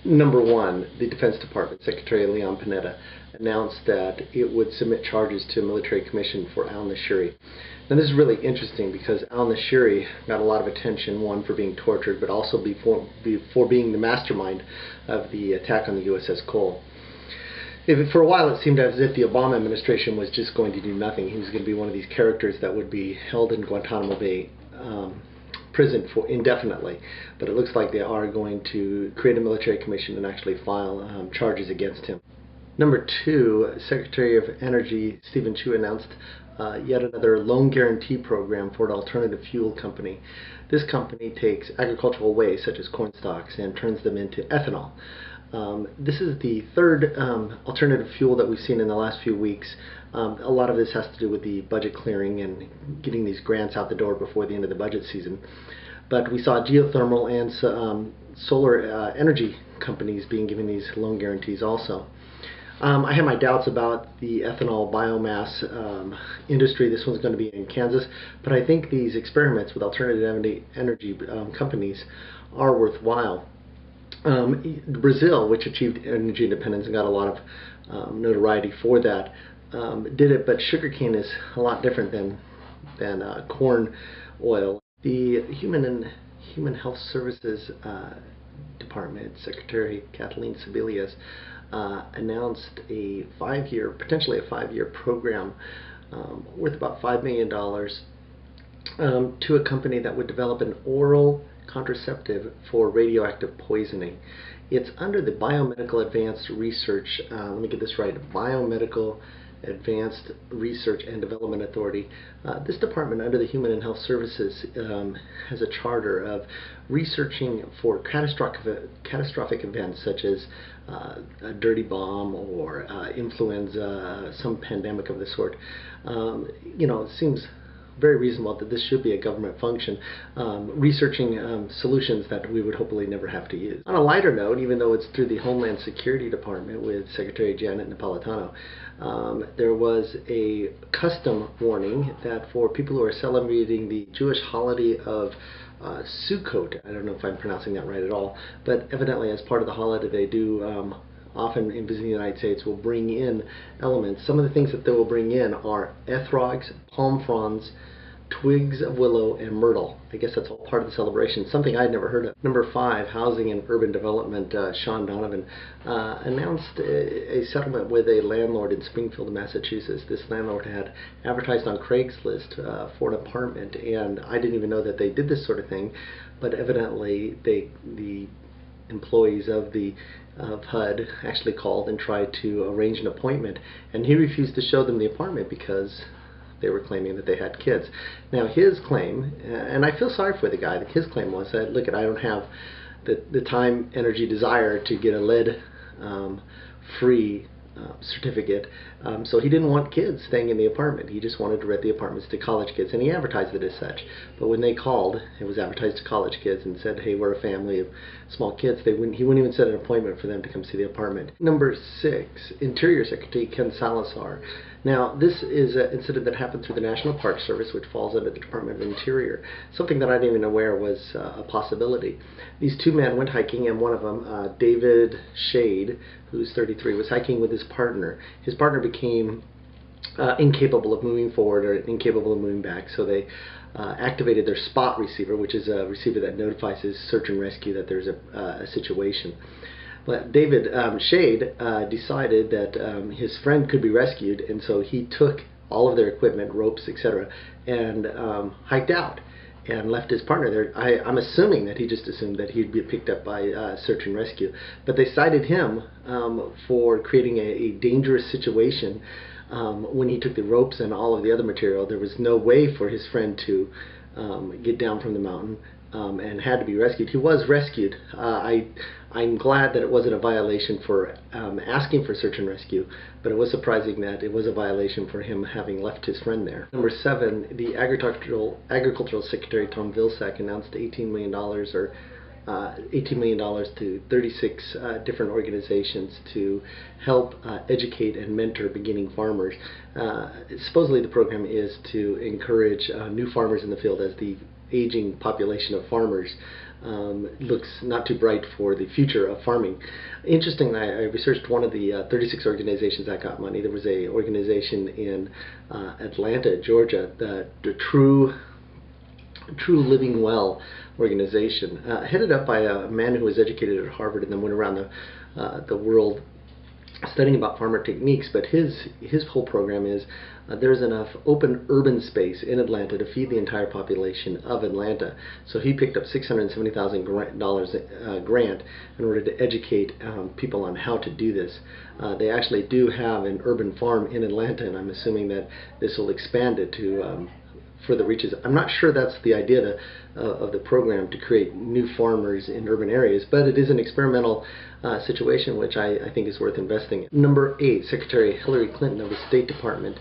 Number one, the Defense Department, Secretary Leon Panetta, announced that it would submit charges to a military commission for al-Nashiri. Now this is really interesting because al-Nashiri got a lot of attention, one for being tortured, but also for being the mastermind of the attack on the USS Cole. For a while it seemed as if the Obama administration was just going to do nothing. He was going to be one of these characters that would be held in Guantanamo Bay prison for indefinitely, but it looks like they are going to create a military commission and actually file charges against him. Number two, Secretary of Energy Steven Chu announced yet another loan guarantee program for an alternative fuel company. This company takes agricultural waste such as corn stalks and turns them into ethanol. This is the third alternative fuel that we've seen in the last few weeks. A lot of this has to do with the budget clearing and getting these grants out the door before the end of the budget season. But we saw geothermal and solar energy companies being given these loan guarantees also. I have my doubts about the ethanol biomass industry. This one's going to be in Kansas, but I think these experiments with alternative energy companies are worthwhile. Brazil, which achieved energy independence and got a lot of notoriety for that, did it, but sugarcane is a lot different than corn oil. The Human Health Services Department Secretary Kathleen Sebelius announced a potentially a 5-year program worth about $5 million to a company that would develop an oral contraceptive for radioactive poisoning. It's under the Biomedical Advanced Research, let me get this right, Biomedical Advanced Research and Development Authority. This department under the Human and Health Services has a charter of researching for catastrophic events such as a dirty bomb or influenza, some pandemic of the sort. It seems very reasonable that this should be a government function, researching solutions that we would hopefully never have to use. On a lighter note, even though it's through the Homeland Security Department with Secretary Janet Napolitano, there was a custom warning that for people who are celebrating the Jewish holiday of Sukkot, I don't know if I'm pronouncing that right at all, but evidently as part of the holiday they do often in visiting the United States will bring in elements. Some of the things that they will bring in are ethrogs, palm fronds, twigs of willow, and myrtle. I guess that's all part of the celebration, something I'd never heard of. Number 5, Housing and Urban Development, Sean Donovan, announced a settlement with a landlord in Springfield, Massachusetts. This landlord had advertised on Craigslist for an apartment, and I didn't even know that they did this sort of thing, but evidently the employees of HUD actually called and tried to arrange an appointment, and he refused to show them the apartment because they were claiming that they had kids. Now his claim, and I feel sorry for the guy, that his claim was that, look, I don't have the time, energy, desire to get a lead free certificate, so he didn't want kids staying in the apartment. He just wanted to rent the apartments to college kids, and he advertised it as such. But when they called, it was advertised to college kids and said, hey, we're a family of small kids. He wouldn't even set an appointment for them to come see the apartment. Number 6, Interior Secretary Ken Salazar. Now, this is an incident that happened through the National Park Service, which falls under the Department of Interior. Something that I didn't even know aware was a possibility. These two men went hiking, and one of them, David Shade, who's 33, was hiking with his partner. His partner became incapable of moving forward or incapable of moving back, so they activated their spot receiver, which is a receiver that notifies his search and rescue that there's a situation. But David Shade decided that his friend could be rescued, and so he took all of their equipment, ropes, etc., and hiked out and left his partner there. I'm assuming that he just assumed that he'd be picked up by search and rescue. But they cited him for creating a dangerous situation when he took the ropes and all of the other material. There was no way for his friend to get down from the mountain and had to be rescued. He was rescued. I'm glad that it wasn't a violation for asking for search and rescue, but it was surprising that it was a violation for him having left his friend there. Number 7, the Agricultural Secretary Tom Vilsack announced $18 million to 36 different organizations to help educate and mentor beginning farmers. Supposedly the program is to encourage new farmers in the field as the aging population of farmers looks not too bright for the future of farming. Interestingly, I researched one of the 36 organizations that got money. There was a organization in Atlanta, Georgia, the True Living Well organization, headed up by a man who was educated at Harvard and then went around the world studying about farmer techniques. But his whole program is there's enough open urban space in Atlanta to feed the entire population of Atlanta. So he picked up $670,000 grant in order to educate people on how to do this. They actually do have an urban farm in Atlanta, and I'm assuming that this will expand it to further reaches. I'm not sure that's the idea of the program, to create new farmers in urban areas, but it is an experimental situation which I think is worth investing in. Number 8, Secretary Hillary Clinton of the State Department.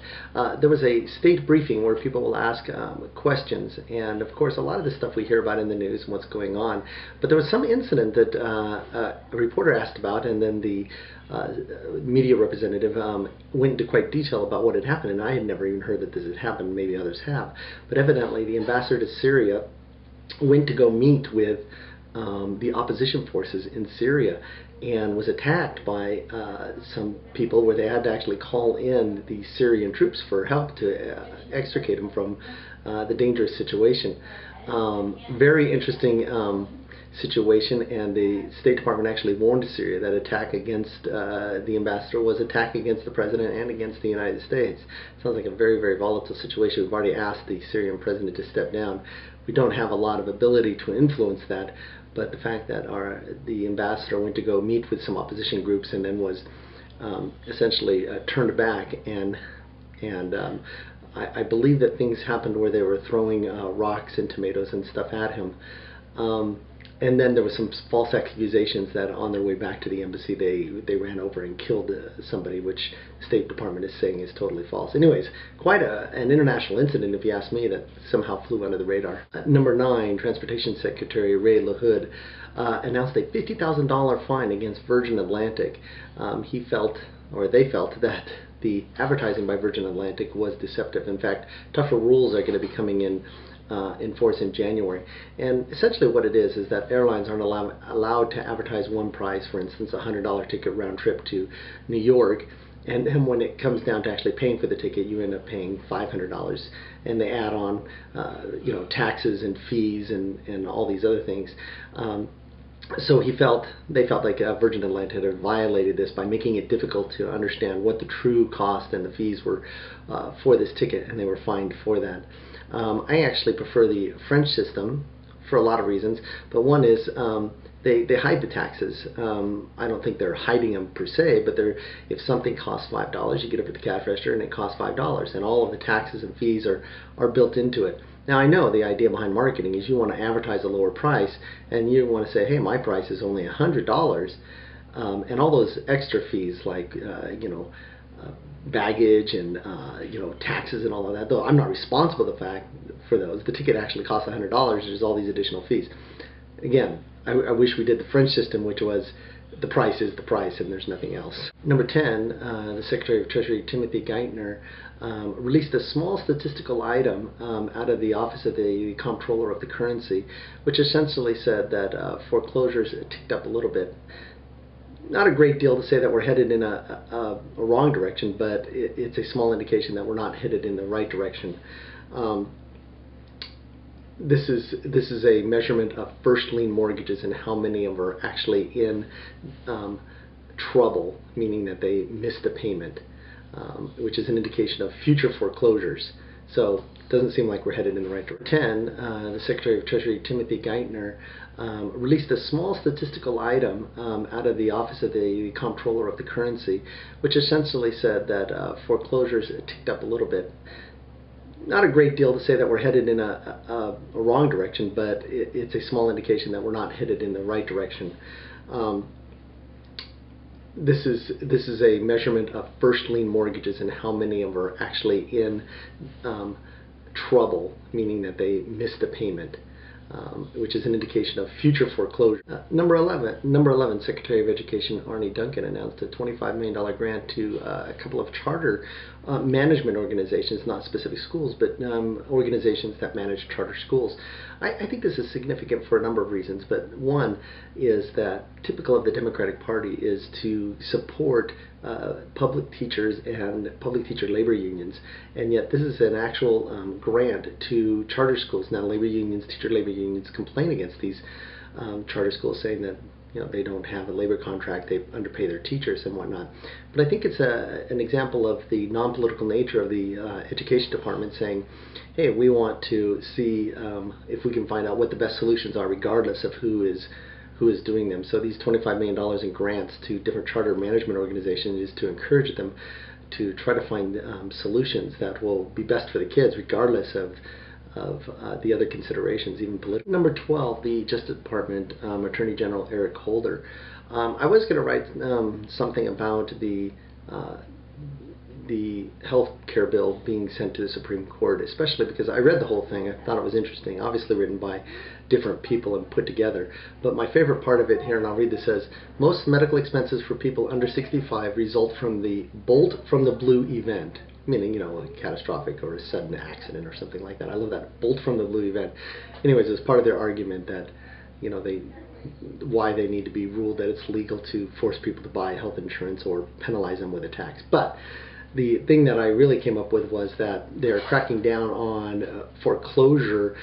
There was a state briefing where people will ask questions, and of course a lot of the stuff we hear about in the news and what's going on, but there was some incident that a reporter asked about, and then the media representative went into quite detail about what had happened, and I had never even heard that this had happened. Maybe others have, but evidently the ambassador to Syria went to go meet with the opposition forces in Syria and was attacked by some people, where they had to actually call in the Syrian troops for help to extricate them from the dangerous situation. Very interesting situation, and the State Department actually warned Syria that attack against the ambassador was attack against the president and against the United States. Sounds like a very, very volatile situation. We've already asked the Syrian president to step down. We don't have a lot of ability to influence that, but the fact that the ambassador went to go meet with some opposition groups and then was essentially turned back, and I believe that things happened where they were throwing rocks and tomatoes and stuff at him. And then there was some false accusations that on their way back to the embassy they ran over and killed somebody, which the State Department is saying is totally false. Anyways, quite an international incident, if you ask me, that somehow flew under the radar. Number 9, Transportation Secretary Ray LaHood announced a $50,000 fine against Virgin Atlantic. He felt, or they felt, that the advertising by Virgin Atlantic was deceptive. In fact, tougher rules are going to be coming in force in January. And essentially what it is that airlines aren't allowed to advertise one price, for instance, a $100 ticket round trip to New York, and then when it comes down to actually paying for the ticket, you end up paying $500, and they add on taxes and fees and all these other things. So they felt like Virgin Atlantic had violated this by making it difficult to understand what the true cost and the fees were for this ticket, and they were fined for that. I actually prefer the French system for a lot of reasons, but one is they hide the taxes. I don't think they're hiding them per se, but if something costs $5, you get up at the cash register and it costs $5, and all of the taxes and fees are built into it. Now, I know the idea behind marketing is you want to advertise a lower price, and you want to say, hey, my price is only $100, and all those extra fees like baggage and taxes and all of that, though I'm not responsible for those. The ticket actually costs $100. There's all these additional fees. Again, I wish we did the French system, which was the price is the price and there's nothing else. Number 10, the Secretary of Treasury Timothy Geithner released a small statistical item out of the Office of the Comptroller of the Currency, which essentially said that foreclosures ticked up a little bit. Not a great deal to say that we're headed in a wrong direction, but it's a small indication that we're not headed in the right direction. This is a measurement of first lien mortgages and how many of them are actually in trouble, meaning that they missed a payment, which is an indication of future foreclosures. So it doesn't seem like we're headed in the right direction. 10, the Secretary of Treasury Timothy Geithner released a small statistical item out of the Office of the Comptroller of the Currency, which essentially said that foreclosures ticked up a little bit. Not a great deal to say that we're headed in a wrong direction, but it's a small indication that we're not headed in the right direction. This is a measurement of first lien mortgages and how many of them are actually in trouble, meaning that they missed a payment, which is an indication of future foreclosure. Number 11, Secretary of Education Arne Duncan announced a $25 million grant to a couple of charter management organizations, not specific schools, but organizations that manage charter schools. I think this is significant for a number of reasons, but one is that typical of the Democratic Party is to support public teachers and public teacher labor unions, and yet this is an actual grant to charter schools. Now labor unions, teacher labor unions complain against these charter schools, saying that they don't have a labor contract, they underpay their teachers and whatnot. But I think it's an example of the non-political nature of the education department saying, hey, we want to see if we can find out what the best solutions are regardless of who is doing them. So these $25 million in grants to different charter management organizations is to encourage them to try to find solutions that will be best for the kids regardless of the other considerations, even political. Number 12, the Justice Department Attorney General Eric Holder. I was going to write something about the health care bill being sent to the Supreme Court, especially because I read the whole thing. I thought it was interesting, obviously written by different people and put together. But my favorite part of it here, and I'll read this, says, most medical expenses for people under 65 result from the bolt from the blue event. Meaning, a catastrophic or a sudden accident or something like that. I love that, bolt from the blue event. Anyways, it's part of their argument that, why they need to be ruled that it's legal to force people to buy health insurance or penalize them with a tax. But the thing that I really came up with was that they're cracking down on foreclosure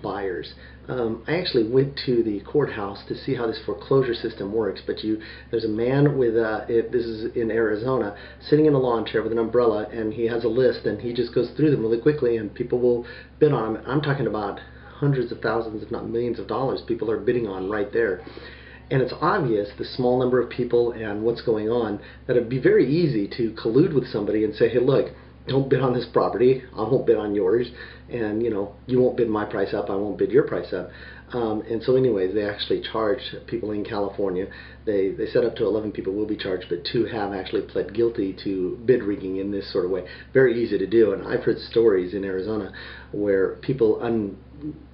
buyers. I actually went to the courthouse to see how this foreclosure system works, but there's a man with, this is in Arizona, sitting in a lawn chair with an umbrella, and he has a list, and he just goes through them really quickly, and people will bid on them. I'm talking about hundreds of thousands, if not millions of dollars people are bidding on right there. And it's obvious, the small number of people and what's going on, that it'd be very easy to collude with somebody and say, hey, look, don't bid on this property, I won't bid on yours, and you won't bid my price up, I won't bid your price up. And so anyways, they actually charge people in California. They said up to 11 people will be charged, but 2 have actually pled guilty to bid rigging in this sort of way. Very easy to do, and I've heard stories in Arizona where people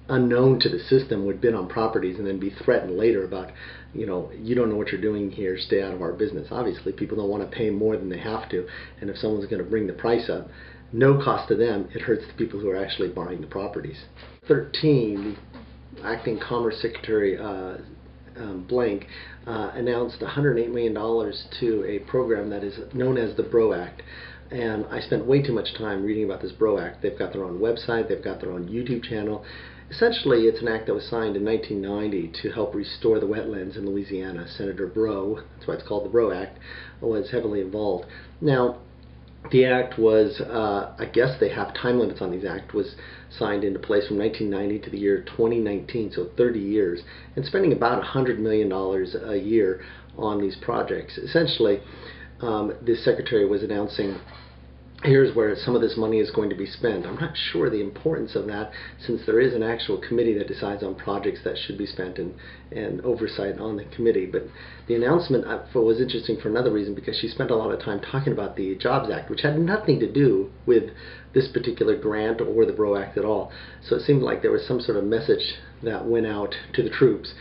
unknown to the system would bid on properties and then be threatened later about, you don't know what you're doing here, stay out of our business. Obviously, people don't want to pay more than they have to, and if someone's going to bring the price up, no cost to them, it hurts the people who are actually buying the properties. 13, the Acting Commerce Secretary Blank announced $108 million to a program that is known as the BRO Act. And I spent way too much time reading about this BRO Act. They've got their own website, they've got their own YouTube channel. Essentially, it's an act that was signed in 1990 to help restore the wetlands in Louisiana. Senator Breaux, that's why it's called the BRO Act, was heavily involved. Now, the act was, I guess they have time limits on these acts, was signed into place from 1990 to the year 2019, so 30 years, and spending about $100 million a year on these projects. Essentially, this secretary was announcing, here's where some of this money is going to be spent. I'm not sure the importance of that, since there is an actual committee that decides on projects that should be spent and oversight on the committee. But the announcement was interesting for another reason, because she spent a lot of time talking about the Jobs Act, which had nothing to do with this particular grant or the BRO Act at all. So it seemed like there was some sort of message that went out to the troops.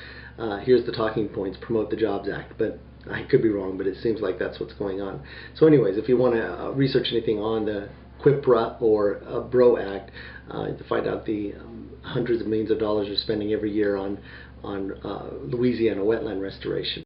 Here's the talking points, promote the Jobs Act. But I could be wrong, but it seems like that's what's going on. So anyways, if you want to research anything on the QIPRA or BRO Act, to find out the hundreds of millions of dollars you're spending every year on Louisiana wetland restoration.